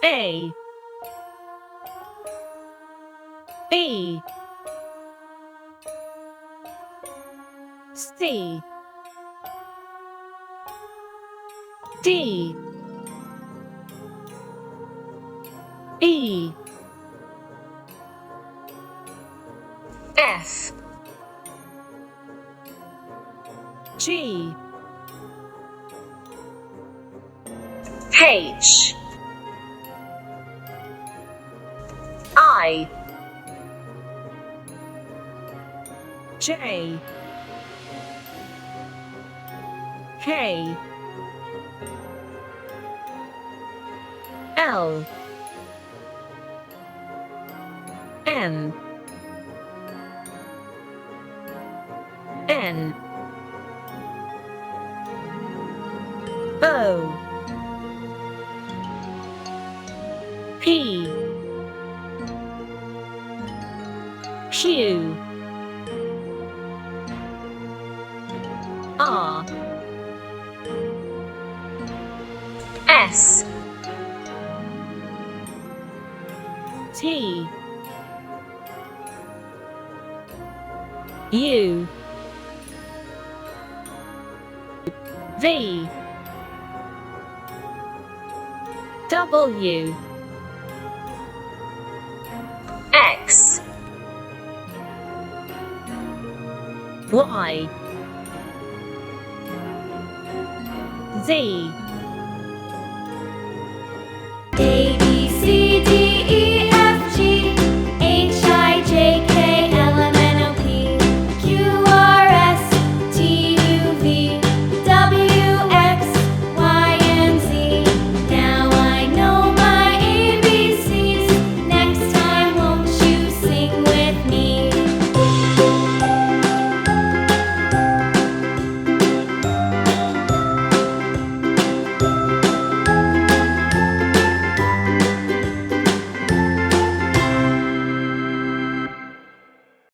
A B C D E F G H I J K L M N O P Q R S T U V W X Y Z